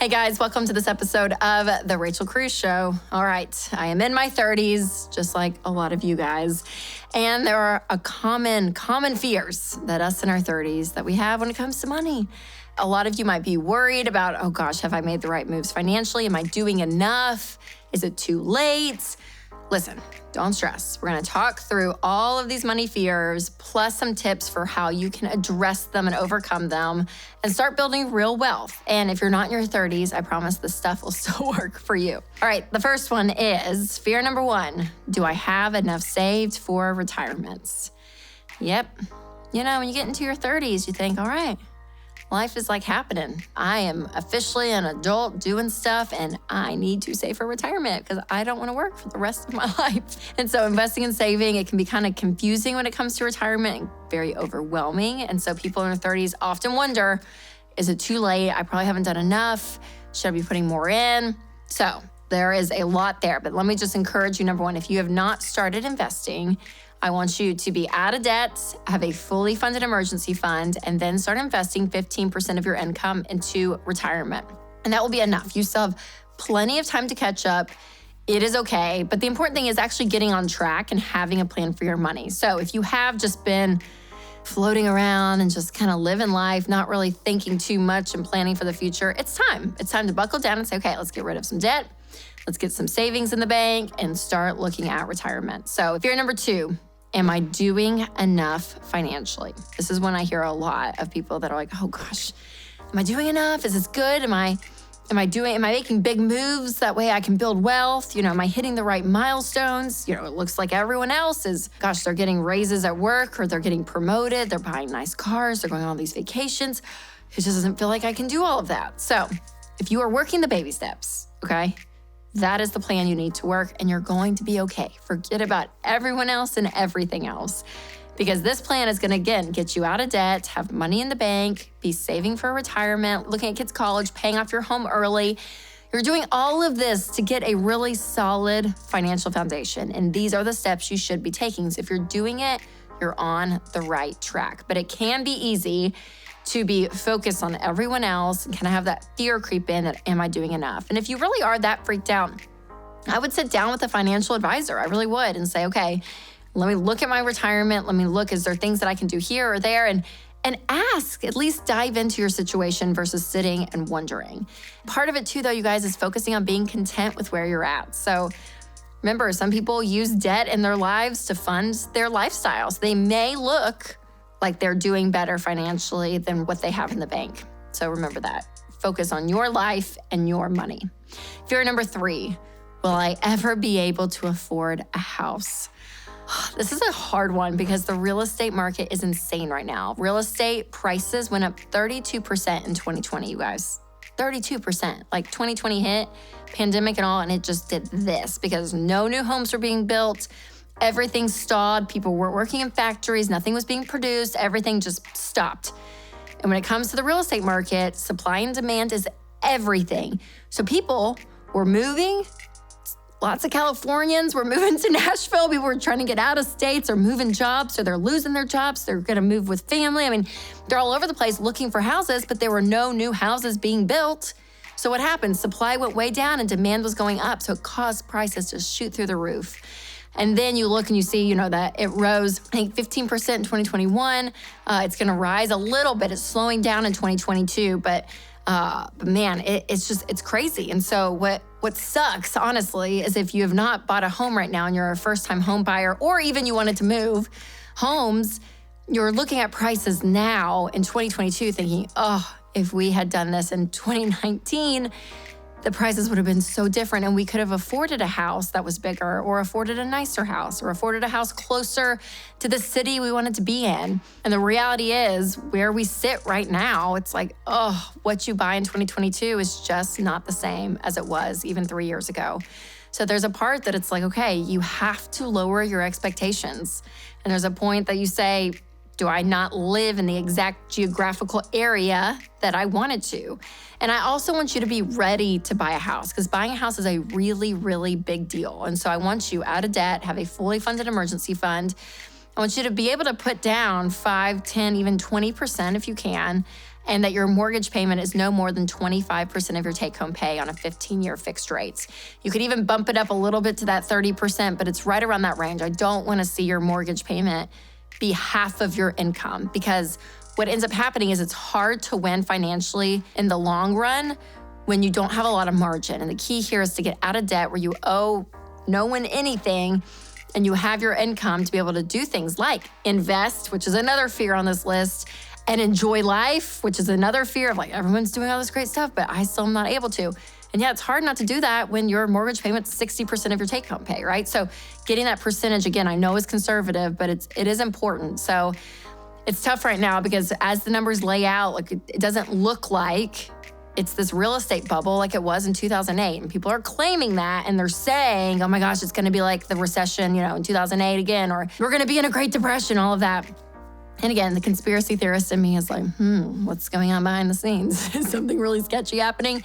Hey guys, welcome to this episode of The Rachel Cruze Show. All right, I am in my 30s, just like a lot of you guys. And there are a common fears that us in our 30s that we have when it comes to money. A lot of you might be worried about, oh gosh, have I made the right moves financially? Am I doing enough? Is it too late? Listen, don't stress. We're gonna talk through all of these money fears, plus some tips for how you can address them and overcome them and start building real wealth. And if you're not in your 30s, I promise this stuff will still work for you. All right, the first one is fear number one. Do I have enough saved for retirements? Yep. You know, when you get into your 30s, you think, all right, life is like happening. I am officially an adult doing stuff and I need to save for retirement because I don't want to work for the rest of my life. And so investing and saving, it can be kind of confusing when it comes to retirement and very overwhelming. And so people in their 30s often wonder, is it too late? I probably haven't done enough. Should I be putting more in? So there is a lot there, but let me just encourage you, number one, if you have not started investing, I want you to be out of debt, have a fully funded emergency fund, and then start investing 15% of your income into retirement. And that will be enough. You still have plenty of time to catch up. It is okay. But the important thing is actually getting on track and having a plan for your money. So if you have just been floating around and just kind of living life, not really thinking too much and planning for the future, it's time. It's time to buckle down and say, okay, let's get rid of some debt. Let's get some savings in the bank and start looking at retirement. So fear number two, am I doing enough financially? This is when I hear a lot of people that are like, oh gosh, am I doing enough? Is this good? Am I making big moves? That way I can build wealth. You know, am I hitting the right milestones? You know, it looks like everyone else is, gosh, they're getting raises at work or they're getting promoted. They're buying nice cars. They're going on all these vacations. It just doesn't feel like I can do all of that. So if you are working the baby steps, okay, that is the plan you need to work, and you're going to be okay. Forget about everyone else and everything else, because this plan is gonna, again, get you out of debt, have money in the bank, be saving for retirement, looking at kids' college, paying off your home early. You're doing all of this to get a really solid financial foundation, and these are the steps you should be taking. So if you're doing it, you're on the right track. But it can be easy to be focused on everyone else and kind of have that fear creep in that, am I doing enough? And if you really are that freaked out, I would sit down with a financial advisor. I really would, and say, okay, let me look at my retirement. Let me look, is there things that I can do here or there? And ask, at least dive into your situation versus sitting and wondering. Part of it too, though, you guys, is focusing on being content with where you're at. So remember, some people use debt in their lives to fund their lifestyles. They may look like they're doing better financially than what they have in the bank. So remember that. Focus on your life and your money. Fear number three, will I ever be able to afford a house? This is a hard one because the real estate market is insane right now. Real estate prices went up 32% in 2020, you guys. 32%. Like 2020 hit, pandemic and all, and it just did this because no new homes were being built. Everything stalled. People weren't working in factories. Nothing was being produced. Everything just stopped. And when it comes to the real estate market, supply and demand is everything. So people were moving. Lots of Californians were moving to Nashville. People were trying to get out of states or moving jobs, or they're losing their jobs. They're going to move with family. I mean, they're all over the place looking for houses, but there were no new houses being built. So what happened? Supply went way down and demand was going up. So it caused prices to shoot through the roof. And then you look and you see, that it rose, I think 15% in 2021. It's going to rise a little bit. It's slowing down in 2022, but man, it's crazy. And so what sucks, honestly, is if you have not bought a home right now and you're a first-time home buyer, or even you wanted to move homes, you're looking at prices now in 2022 thinking, oh, if we had done this in 2019, the prices would have been so different, and we could have afforded a house that was bigger, or afforded a nicer house, or afforded a house closer to the city we wanted to be in. And the reality is, where we sit right now, it's like, oh, what you buy in 2022 is just not the same as it was even 3 years ago. So there's a part that it's like, okay, you have to lower your expectations. And there's a point that you say, do I not live in the exact geographical area that I wanted to? And I also want you to be ready to buy a house, because buying a house is a really, really big deal. And so I want you out of debt, have a fully funded emergency fund, I want you to be able to put down 5, 10, even 20% if you can, and that your mortgage payment is no more than 25% of your take-home pay on a 15-year fixed rate. You could even bump it up a little bit to that 30%, but it's right around that range. I don't want to see your mortgage payment be half of your income, because what ends up happening is it's hard to win financially in the long run when you don't have a lot of margin. And the key here is to get out of debt where you owe no one anything, and you have your income to be able to do things like invest, which is another fear on this list, and enjoy life, which is another fear of like, everyone's doing all this great stuff, but I still am not able to. And yeah, it's hard not to do that when your mortgage payment's 60% of your take-home pay, right? So getting that percentage, again, I know is conservative, but it is important. So it's tough right now because as the numbers lay out, like it doesn't look like it's this real estate bubble like it was in 2008. And people are claiming that, and they're saying, oh my gosh, it's gonna be like the recession, in 2008 again, or we're gonna be in a Great Depression, all of that. And again, the conspiracy theorist in me is like, what's going on behind the scenes? Is something really sketchy happening?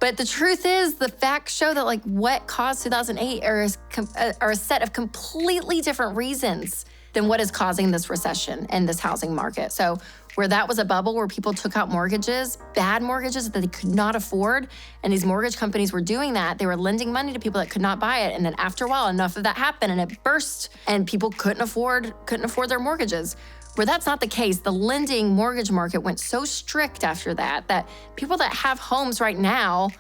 But the truth is, the facts show that like what caused 2008 are a set of completely different reasons than what is causing this recession and this housing market. So where that was a bubble where people took out mortgages, bad mortgages that they could not afford, and these mortgage companies were doing that. They were lending money to people that could not buy it. And then after a while, enough of that happened and it burst and people couldn't afford their mortgages. Where that's not the case, the lending mortgage market went so strict after that people that have homes right now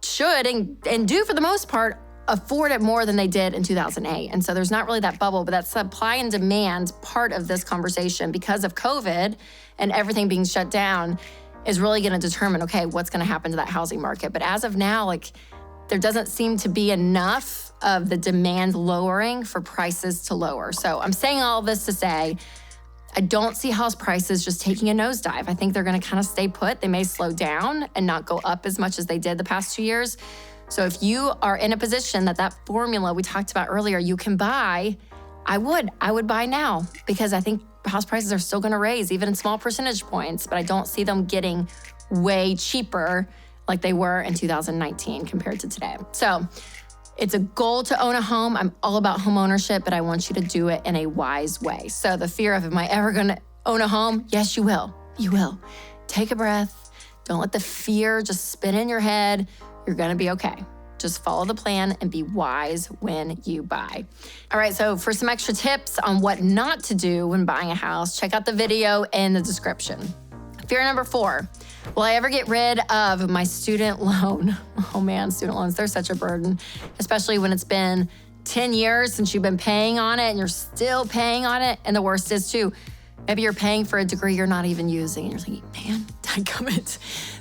should and do for the most part afford it more than they did in 2008. And so there's not really that bubble, but that supply and demand part of this conversation because of COVID and everything being shut down is really gonna determine, okay, what's gonna happen to that housing market. But as of now, like there doesn't seem to be enough of the demand lowering for prices to lower. So I'm saying all this to say, I don't see house prices just taking a nosedive. I think they're gonna kind of stay put. They may slow down and not go up as much as they did the past 2 years. So if you are in a position that formula we talked about earlier, you can buy, I would buy now, because I think house prices are still gonna raise, even in small percentage points, but I don't see them getting way cheaper like they were in 2019 compared to today. So it's a goal to own a home. I'm all about home ownership, but I want you to do it in a wise way. So the fear of, am I ever gonna own a home? Yes, you will. You will. Take a breath. Don't let the fear just spin in your head. You're gonna be okay. Just follow the plan and be wise when you buy. All right, so for some extra tips on what not to do when buying a house, check out the video in the description. Fear number 4, will I ever get rid of my student loan? Oh man, student loans, they're such a burden, especially when it's been 10 years since you've been paying on it and you're still paying on it. And the worst is too, maybe you're paying for a degree you're not even using and you're thinking, man, dadgummit,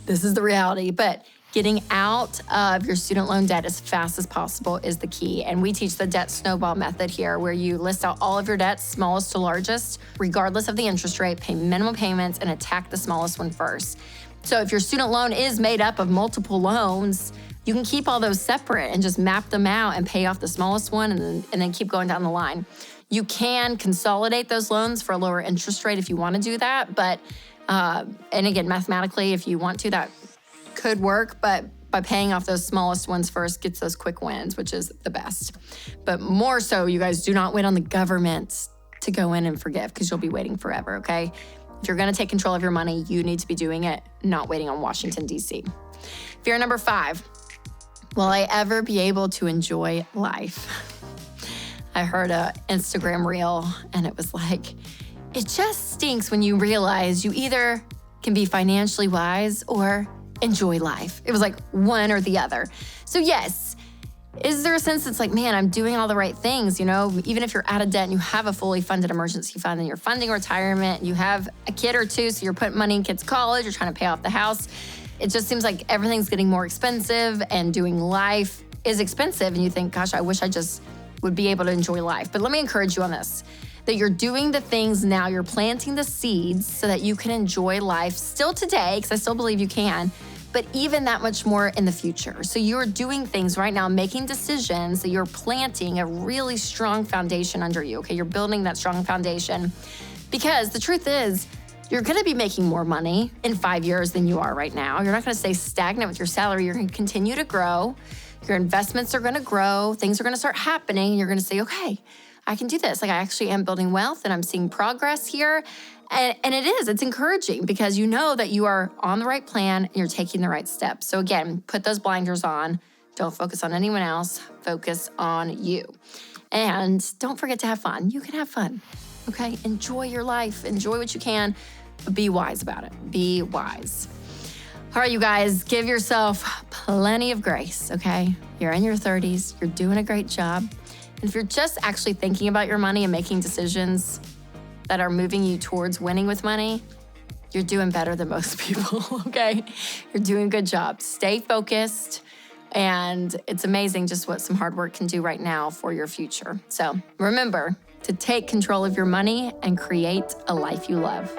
this is the reality. But getting out of your student loan debt as fast as possible is the key. And we teach the debt snowball method here, where you list out all of your debts, smallest to largest, regardless of the interest rate, pay minimum payments, and attack the smallest one first. So if your student loan is made up of multiple loans, you can keep all those separate and just map them out and pay off the smallest one and then keep going down the line. You can consolidate those loans for a lower interest rate if you want to do that. But, and again, mathematically, if you want to, that could work, but by paying off those smallest ones first gets those quick wins, which is the best. But more so, you guys, do not wait on the government to go in and forgive, because you'll be waiting forever, okay? If you're gonna take control of your money, you need to be doing it, not waiting on Washington, D.C. Fear number 5, will I ever be able to enjoy life? I heard an Instagram reel and it was like, it just stinks when you realize you either can be financially wise or enjoy life. It was like one or the other. So yes, is there a sense that's like, man, I'm doing all the right things, even if you're out of debt and you have a fully funded emergency fund and you're funding retirement, you have a kid or two, so you're putting money in kids' college, you're trying to pay off the house. It just seems like everything's getting more expensive and doing life is expensive. And you think, gosh, I wish I just would be able to enjoy life. But let me encourage you on this, that you're doing the things now, you're planting the seeds so that you can enjoy life still today, because I still believe you can, but even that much more in the future. So you're doing things right now, making decisions that you're planting a really strong foundation under you, okay? You're building that strong foundation, because the truth is, you're gonna be making more money in 5 years than you are right now. You're not gonna stay stagnant with your salary. You're gonna continue to grow. Your investments are gonna grow. Things are gonna start happening. And you're gonna say, okay, I can do this. Like I actually am building wealth and I'm seeing progress here. And it's encouraging because you know that you are on the right plan and you're taking the right steps. So again, put those blinders on. Don't focus on anyone else. Focus on you. And don't forget to have fun. You can have fun, okay? Enjoy your life. Enjoy what you can, but be wise about it. Be wise. All right, you guys, give yourself plenty of grace, okay? You're in your 30s. You're doing a great job. And if you're just actually thinking about your money and making decisions that are moving you towards winning with money, you're doing better than most people, okay? You're doing a good job. Stay focused. And it's amazing just what some hard work can do right now for your future. So remember to take control of your money and create a life you love.